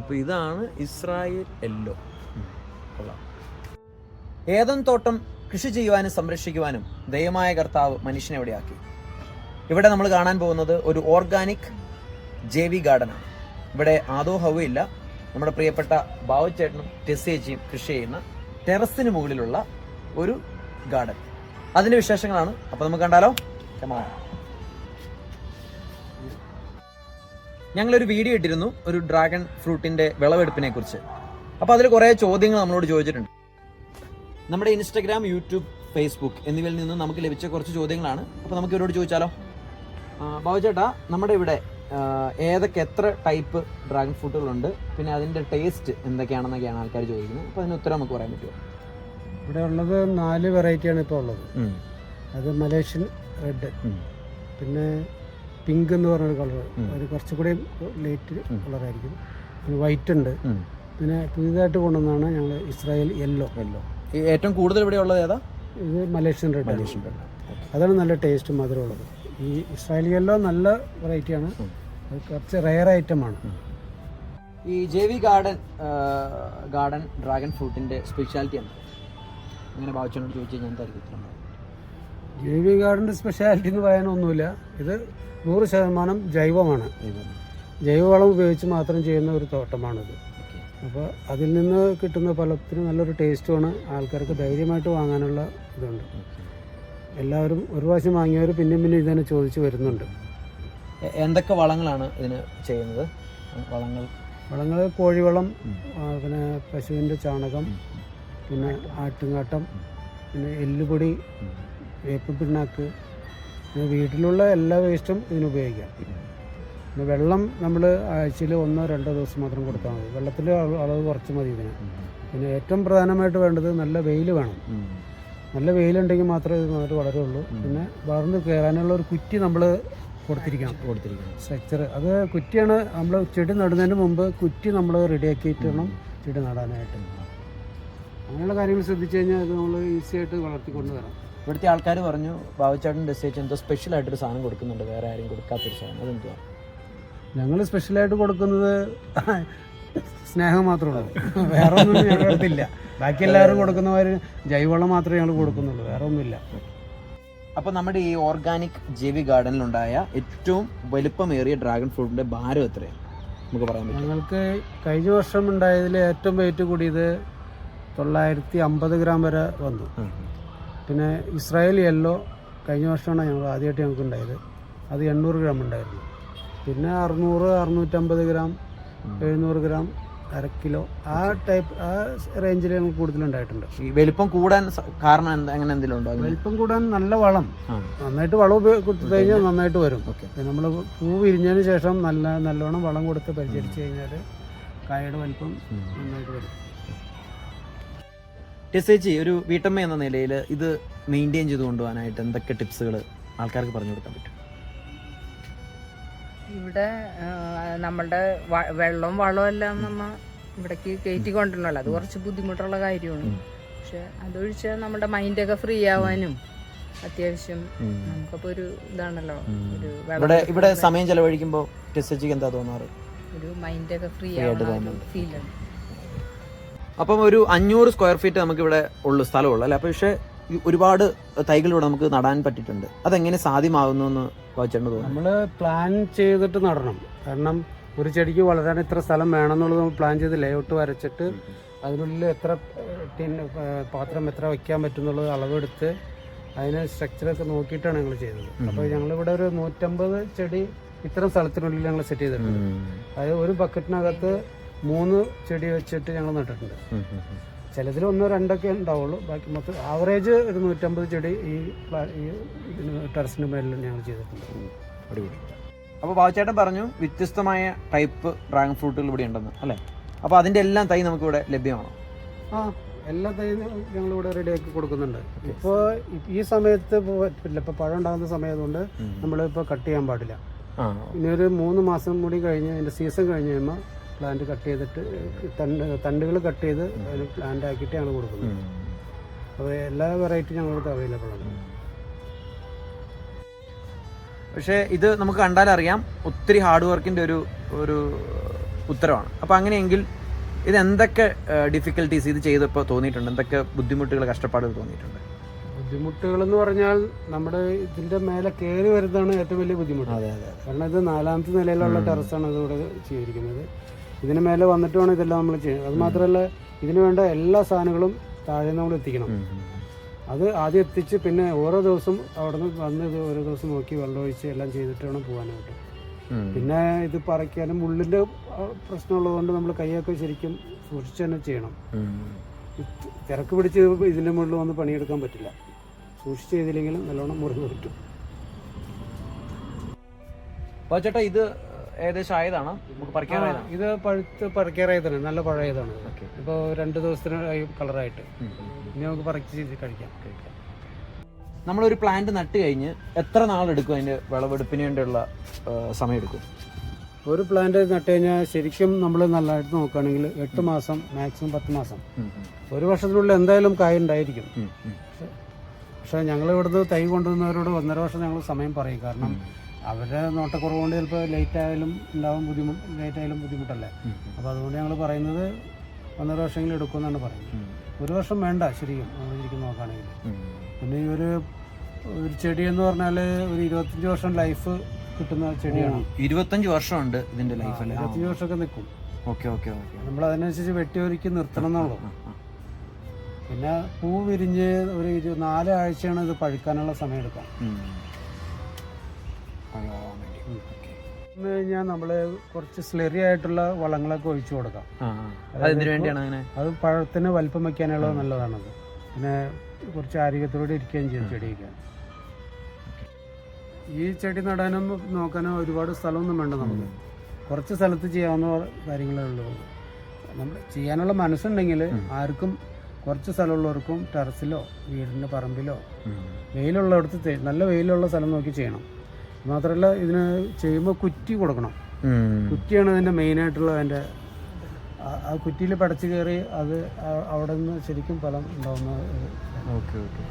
അപ്പോൾ ഇതാണ് Israel yellow. കൊള്ളാം. ഏദൻ തോട്ടം കൃഷി ചെയ്യുവാനും സംരക്ഷിക്കുവാനും ദൈവമായ കർത്താവ് മനുഷ്യനെ എവിടെയാക്കി. ഇവിടെ നമ്മൾ കാണാൻ പോകുന്നത് ഒരു ഓർഗാനിക് ജൈവി ഗാർഡനാണ്. ഇവിടെ ആദോ ഹവയില്ല. നമ്മുടെ പ്രിയപ്പെട്ട ബാവുച്ചേട്ടനും ടെസ്സേച്ചിയും കൃഷി ചെയ്യുന്ന ടെറസിന് മുകളിലുള്ള ഒരു ഗാർഡൻ. അതിൻ്റെ വിശേഷങ്ങളാണ്. അപ്പോൾ നമുക്ക് കണ്ടാലോ? ഞങ്ങളൊരു വീഡിയോ ഇട്ടിരുന്നു ഒരു ഡ്രാഗൺ ഫ്രൂട്ടിൻ്റെ വിളവെടുപ്പിനെ കുറിച്ച്. അപ്പോൾ അതിൽ കുറേ ചോദ്യങ്ങൾ നമ്മളോട് ചോദിച്ചിട്ടുണ്ട്. നമ്മുടെ ഇൻസ്റ്റഗ്രാം, യൂട്യൂബ്, ഫേസ്ബുക്ക് എന്നിവയിൽ നിന്ന് നമുക്ക് ലഭിച്ച കുറച്ച് ചോദ്യങ്ങളാണ്. അപ്പോൾ നമുക്ക് ഇവരോട് ചോദിച്ചാലോ? ബാബുചേട്ടാ, നമ്മുടെ ഇവിടെ എത്ര ടൈപ്പ് ഡ്രാഗൺ ഫ്രൂട്ടുകളുണ്ട്, പിന്നെ അതിൻ്റെ ടേസ്റ്റ് എന്തൊക്കെയാണെന്നൊക്കെയാണ് ആൾക്കാർ ചോദിക്കുന്നത്. അപ്പോൾ അതിന് ഉത്തരം നമുക്ക് പറയാൻ പറ്റുമോ? ഇവിടെ ഉള്ളത് 4 വെറൈറ്റിയാണ് ഇപ്പോൾ ഉള്ളത്. അത് മലേഷ്യൻ റെഡ്, പിന്നെ പിങ്ക് എന്ന് പറഞ്ഞൊരു കളർ, ഒരു കുറച്ചുകൂടി ലൈറ്റ് കളറായിരിക്കും. പിന്നെ വൈറ്റ് ഉണ്ട്. പിന്നെ പുതിയതായിട്ട് കൊണ്ടുവന്നാണ് ഞങ്ങൾ ഇസ്രായേൽ യെല്ലോ. ഏറ്റവും കൂടുതൽ ഇവിടെ ഉള്ളത് ഏതാ? ഇത് മലേഷ്യൻ റെഡ്. അതാണ് നല്ല ടേസ്റ്റ് മധുരമുള്ളത്. ഈ ഇസ്രായേൽ യെല്ലോ നല്ല വെറൈറ്റിയാണ്. അത് കുറച്ച് റെയർ ഐറ്റമാണ്. ഈ ജൈവി ഗാർഡൻ ഡ്രാഗൺ ഫ്രൂട്ടിൻ്റെ സ്പെഷ്യാലിറ്റി എന്താണ്? അങ്ങനെ ബാബുച്ചേട്ടനോട് ചോദിച്ചു കഴിഞ്ഞാൽ എന്തായിരിക്കും ഉത്തരം? ജൈവി ഗാർഡൻ്റെ സ്പെഷ്യാലിറ്റി എന്ന് പറയാനൊന്നുമില്ല. ഇത് 100% ജൈവമാണ്. ജൈവവളം ഉപയോഗിച്ച് മാത്രം ചെയ്യുന്ന ഒരു തോട്ടമാണിത്. അപ്പോൾ അതിൽ നിന്ന് കിട്ടുന്ന ഫലത്തിന് നല്ലൊരു ടേസ്റ്റുമാണ്. ആൾക്കാർക്ക് ധൈര്യമായിട്ട് വാങ്ങാനുള്ള ഇതുണ്ട്. എല്ലാവരും ഒരു പ്രാവശ്യം വാങ്ങിയവർ പിന്നെ ഇതന്നെ ചോദിച്ച് വരുന്നുണ്ട്. എന്തൊക്കെ വളങ്ങളാണ് ഇതിന് ചെയ്യുന്നത്? വളങ്ങൾ കോഴിവളം, പിന്നെ പശുവിൻ്റെ ചാണകം, പിന്നെ ആട്ടുംകാട്ടം, പിന്നെ എല്ലുപൊടി, വേപ്പ് പിണ്ണാക്ക്, പിന്നെ വീട്ടിലുള്ള എല്ലാ വേസ്റ്റും ഇതിന് ഉപയോഗിക്കാം. പിന്നെ വെള്ളം നമ്മൾ ആഴ്ചയിൽ 1-2 ദിവസം മാത്രം കൊടുത്താൽ മതി. വെള്ളത്തിൻ്റെ അളവ് കുറച്ച് മതി ഇതിന്. പിന്നെ ഏറ്റവും പ്രധാനമായിട്ട് വേണ്ടത് നല്ല വെയിൽ വേണം. നല്ല വെയിലുണ്ടെങ്കിൽ മാത്രമേ ഇത് നന്നായിട്ട് വളരുള്ളൂ. പിന്നെ വളർന്ന് കയറാനുള്ള ഒരു കുറ്റി നമ്മൾ കൊടുത്തിരിക്കണം സ്ട്രക്ചർ. അത് കുറ്റിയാണ് നമ്മൾ ചെടി നടുന്നതിന് മുമ്പ് കുറ്റി നമ്മൾ റെഡിയാക്കിയിട്ട് വേണം ചെടി നടാനായിട്ട്. അങ്ങനെയുള്ള കാര്യങ്ങൾ ശ്രദ്ധിച്ചു കഴിഞ്ഞാൽ അത് നമ്മൾ ഈസി ആയിട്ട് വളർത്തിക്കൊണ്ട് വരാം. ഇവിടുത്തെ ആൾക്കാർ പറഞ്ഞു ബാബുച്ചേട്ടൻ ഡിസൈച്ച് എന്തോ സ്പെഷ്യലായിട്ടൊരു സാധനം കൊടുക്കുന്നുണ്ട്, വേറെ ആരും കൊടുക്കാത്തൊരു സാധനം. അതെന്തുവാ? ഞങ്ങൾ സ്പെഷ്യലായിട്ട് കൊടുക്കുന്നത് സ്നേഹം മാത്രമേ ഉള്ളൂ. വേറെ ഒന്നും ഞങ്ങളുടെ അടുത്തില്ല. ബാക്കി എല്ലാവരും കൊടുക്കുന്നവർ ജൈവവളം മാത്രമേ ഞങ്ങൾ കൊടുക്കുന്നുള്ളൂ, വേറെ ഒന്നുമില്ല. അപ്പോൾ നമ്മുടെ ഈ ഓർഗാനിക് ജൈവി ഗാർഡനിലുണ്ടായ ഏറ്റവും വലുപ്പമേറിയ ഡ്രാഗൺ ഫ്രൂട്ടിൻ്റെ ഭാരം എത്രയാണ് നമുക്ക് പറയാൻ പറ്റും? ഞങ്ങൾക്ക് കഴിഞ്ഞ വർഷം ഉണ്ടായതിൽ ഏറ്റവും വെയിറ്റ് കൂടിയത് 950 ഗ്രാം വരെ വന്നു. പിന്നെ ഇസ്രായേൽ യെല്ലോ കഴിഞ്ഞ വർഷമാണ് ആദ്യമായിട്ട് ഞങ്ങൾക്ക് ഉണ്ടായത്. അത് 800 ഗ്രാം ഉണ്ടായിരുന്നു. പിന്നെ 600-650 ഗ്രാം, 700 ഗ്രാം, 1/2 കിലോ, ആ ടൈപ്പ് ആ റേഞ്ചിൽ നമുക്ക് കൂടുതലുണ്ടായിട്ടുണ്ട്. ഈ വലിപ്പം കൂടാൻ കാരണം അങ്ങനെ എന്തെങ്കിലും ഉണ്ടോ? വലിപ്പം കൂടാൻ നല്ല വളം, നന്നായിട്ട് വളം കൊടുത്തു കഴിഞ്ഞാൽ നന്നായിട്ട് വരും. നമ്മൾ പൂ വിരിഞ്ഞതിന് ശേഷം നല്ലോണം വളം കൊടുത്ത് പരിചരിച്ച് കഴിഞ്ഞാൽ കായയുടെ വലിപ്പം നന്നായിട്ട് വരും. ടെസ്സേച്ചി, ഒരു വീട്ടമ്മ എന്ന നിലയിൽ ഇത് മെയിൻറ്റെയിൻ ചെയ്ത് കൊണ്ടുപോകാനായിട്ട് എന്തൊക്കെ ടിപ്സുകൾ ആൾക്കാർക്ക് പറഞ്ഞു കൊടുക്കാൻ പറ്റും? ഇവിടെ നമ്മളുടെ വെള്ളവും വളവും എല്ലാം നമ്മൾ ഇവിടേക്ക് കയറ്റി കൊണ്ടുവരണമല്ലോ. അത് കുറച്ച് ബുദ്ധിമുട്ടുള്ള കാര്യമാണ്. പക്ഷെ അതൊഴിച്ചാൽ നമ്മുടെ മൈൻഡൊക്കെ ഫ്രീ ആവാനും അത്യാവശ്യം നമുക്കപ്പോൾ ഒരു ഇതാണല്ലോ. ഇവിടെ സമയം ചെലവഴിക്കുമ്പോൾ ടെസ്സേച്ചിക്ക് എന്താ തോന്നാറ്? ഒരു മൈൻഡൊക്കെ ഫ്രീ ആവുന്ന ഫീലാണ്. അപ്പം ഒരു 500 സ്ക്വയർ ഫീറ്റ് നമുക്ക് ഇവിടെ ഉള്ളു സ്ഥലമുള്ളൂ അല്ലേ? അപ്പോൾ പക്ഷേ ഒരുപാട് തൈകൾ ഇവിടെ നമുക്ക് നടാൻ പറ്റിയിട്ടുണ്ട്. അതെങ്ങനെ സാധ്യമാകുന്നു എന്ന് ചോദിച്ചിട്ടുണ്ട്? നമ്മൾ പ്ലാൻ ചെയ്തിട്ട് നടണം. കാരണം ഒരു ചെടിക്ക് വളരാൻ ഇത്ര സ്ഥലം വേണമെന്നുള്ളത് നമ്മൾ പ്ലാൻ ചെയ്ത് ലേഔട്ട് വരച്ചിട്ട് അതിനുള്ളിൽ എത്ര പാത്രം എത്ര വയ്ക്കാൻ പറ്റുന്നുള്ളത് അളവെടുത്ത് അതിന് സ്ട്രക്ചറൊക്കെ നോക്കിയിട്ടാണ് ഞങ്ങൾ ചെയ്തത്. അപ്പോൾ ഞങ്ങളിവിടെ ഒരു 150 ചെടി ഇത്തരം സ്ഥലത്തിനുള്ളിൽ ഞങ്ങൾ സെറ്റ് ചെയ്തിട്ടുണ്ട്. അതായത് ഒരു ബക്കറ്റിനകത്ത് 3 ചെടി വെച്ചിട്ട് ഞങ്ങൾ നട്ടിട്ടുണ്ട്. ചിലതിൽ 1-2 ഉണ്ടാവുള്ളൂ. ബാക്കി മൊത്തം ആവറേജ് ഒരു 150 ചെടി ഈ ടെറസിന് മേലിൽ ഞങ്ങൾ ചെയ്തിട്ടുണ്ട്. അടിപൊളി. അപ്പോൾ ബാബുച്ചേട്ടൻ പറഞ്ഞു വ്യത്യസ്തമായ ടൈപ്പ് ഡ്രാഗൺ ഫ്രൂട്ടുകൾ ഇവിടെ ഉണ്ടെന്ന് അല്ലേ? അപ്പോൾ അതിൻ്റെ എല്ലാം തൈ നമുക്കിവിടെ ലഭ്യമാണോ? എല്ലാ തൈ ഞങ്ങളിവിടെ റെഡിയാക്കി കൊടുക്കുന്നുണ്ട്. ഇപ്പോൾ ഈ സമയത്ത് പറ്റില്ല. ഇപ്പോൾ പഴം ഉണ്ടാകുന്ന സമയത്തുകൊണ്ട് നമ്മളിപ്പോൾ കട്ട് ചെയ്യാൻ പാടില്ല. ഇനി ഒരു 3 മാസം കൂടി കഴിഞ്ഞ് അതിൻ്റെ സീസൺ കഴിഞ്ഞ് കഴിയുമ്പോൾ പ്ലാന്റ് കട്ട് ചെയ്തിട്ട് തണ്ടുകൾ കട്ട് ചെയ്ത് അതിന് പ്ലാന്റ് ആക്കിയിട്ടാണ് കൊടുക്കുന്നത്. അപ്പോൾ എല്ലാ വെറൈറ്റി ഞങ്ങൾക്ക് അവൈലബിൾ ആണ്. പക്ഷേ ഇത് നമുക്ക് കണ്ടാലറിയാം ഒത്തിരി ഹാർഡ് വർക്കിൻ്റെ ഒരു ഉത്തരവാണ്. അപ്പോൾ അങ്ങനെയെങ്കിൽ ഇത് എന്തൊക്കെ ഡിഫിക്കൽട്ടീസ് ഇത് ചെയ്തപ്പോൾ തോന്നിയിട്ടുണ്ട്? എന്തൊക്കെ ബുദ്ധിമുട്ടുകൾ, കഷ്ടപ്പാടുകൾ തോന്നിയിട്ടുണ്ട്? ബുദ്ധിമുട്ടുകളെന്ന് പറഞ്ഞാൽ നമ്മുടെ ഇതിൻ്റെ മേലെ കയറി വരുന്നതാണ് ഏറ്റവും വലിയ ബുദ്ധിമുട്ട്. അതെ അതെ. കാരണം ഇത് 4ാമത്തെ നിലയിലുള്ള ടെറസാണ് ഇതിവിടെ ചെയ്തിരിക്കുന്നത്. ഇതിന് മേലെ വന്നിട്ട് വേണം ഇതെല്ലാം നമ്മൾ ചെയ്യുന്നത്. അത് മാത്രമല്ല ഇതിന് വേണ്ട എല്ലാ സാധനങ്ങളും താഴെ നമ്മൾ എത്തിക്കണം. അത് ആദ്യം എത്തിച്ച് പിന്നെ ഓരോ ദിവസം അവിടെ നിന്ന് വന്ന് ഇത് ഓരോ ദിവസം നോക്കി വെള്ളമൊഴിച്ച് എല്ലാം ചെയ്തിട്ട് വേണം പോകാനായിട്ട്. പിന്നെ ഇത് പറിക്കാനും ഉള്ളിൻ്റെ പ്രശ്നമുള്ളതുകൊണ്ട് നമ്മൾ കൈയൊക്കെ ശരിക്കും സൂക്ഷിച്ച് തന്നെ ചെയ്യണം. തിരക്ക് പിടിച്ച് ഇതിൻ്റെ മുകളിൽ വന്ന് പണിയെടുക്കാൻ പറ്റില്ല. സൂക്ഷിച്ച് ചെയ്തില്ലെങ്കിലും നല്ലോണം മുറിവ് പറ്റും. അപ്പോൾ ചേട്ടാ ഇത് ഏകദേശം ആയതാണോ? നമുക്ക് പറിക്കാറായതാണ്? ഇത് പഴുത്ത് പറിക്കാറായതാണ്, നല്ല പഴയതാണ്. ഇപ്പോൾ 2 ദിവസത്തിനായി കളറായിട്ട്. ഇനി നമുക്ക് പറിച്ച് കഴിക്കാം. നമ്മളൊരു പ്ലാന്റ് നട്ട് കഴിഞ്ഞ് എത്ര നാളെടുക്കും അതിൻ്റെ വിളവെടുപ്പിന് വേണ്ടിയുള്ള സമയം എടുക്കും? ഒരു പ്ലാന്റ് നട്ട് കഴിഞ്ഞാൽ ശരിക്കും നമ്മൾ നല്ലതായിട്ട് നോക്കുകയാണെങ്കിൽ 8 മാസം, മാക്സിമം 10 മാസം. ഒരു വർഷത്തിനുള്ളിൽ എന്തായാലും കായ ഉണ്ടായിരിക്കും. പക്ഷേ ഞങ്ങൾ ഇവിടുന്ന് തൈ കൊണ്ടുവന്നവരോട് 1.5 വർഷം ഞങ്ങൾ സമയം പറയും. കാരണം അവരുടെ നോട്ടക്കുറവ് കൊണ്ട് ചിലപ്പോൾ ലേറ്റ് ആയാലും ബുദ്ധിമുട്ടല്ലേ. അപ്പോൾ അതുകൊണ്ട് ഞങ്ങൾ പറയുന്നത് 1.5 വർഷമെങ്കിലും എടുക്കുമെന്നാണ് പറയുന്നത്. 1 വർഷം വേണ്ട ശരിക്കും ശരിക്കും നോക്കുകയാണെങ്കിൽ. പിന്നെ ഈ ഒരു ചെടി എന്ന് പറഞ്ഞാൽ ഒരു 25 വർഷം ലൈഫ് കിട്ടുന്ന ചെടിയാണ്. 25 വർഷമുണ്ട് ഇതിൻ്റെ ലൈഫ് അല്ലേ? 25 വർഷമൊക്കെ നിൽക്കും. Okay okay okay. നമ്മൾ അതിനനുസരിച്ച് വെട്ടി ഒരുക്കി നിർത്തണം എന്നുള്ളൂ. പിന്നെ പൂ വിരിഞ്ഞ് ഒരു 4 ആഴ്ചയാണ് ഇത് പഴുക്കാനുള്ള സമയം എടുക്കാം. കഴിഞ്ഞാൽ നമ്മൾ കുറച്ച് സ്ലെറി ആയിട്ടുള്ള വളങ്ങളൊക്കെ ഒഴിച്ചു കൊടുക്കാം. അത് പഴത്തിന് വലിപ്പം വയ്ക്കാനുള്ളത് നല്ലതാണത്. പിന്നെ കുറച്ച് ആരോഗ്യത്തോടെ ഇരിക്കുകയും ചെയ്യും ചെടിയൊക്കെ. ഈ ചെടി നടാനും നോക്കാനും ഒരുപാട് സ്ഥലമൊന്നും വേണ്ട. നമുക്ക് കുറച്ച് സ്ഥലത്ത് ചെയ്യാവുന്ന കാര്യങ്ങളേ ഉള്ളൂ. നമ്മൾ ചെയ്യാനുള്ള മനസ്സുണ്ടെങ്കിൽ ആർക്കും കുറച്ച് സ്ഥലമുള്ളവർക്കും ടെറസിലോ വീടിൻ്റെ പറമ്പിലോ വെയിലുള്ളിടത്ത് നല്ല വെയിലുള്ള സ്ഥലം നോക്കി ചെയ്യണം. മാത്രമല്ല ഇതിന് ചെയ്യുമ്പോൾ കുറ്റി കൊടുക്കണം. കുറ്റിയാണ് അതിൻ്റെ മെയിനായിട്ടുള്ള അതിൻ്റെ ആ കുറ്റിയിൽ പടച്ച് കയറി അത് അവിടെ നിന്ന് ശരിക്കും ഫലം ഉണ്ടാവുന്ന. Okay okay.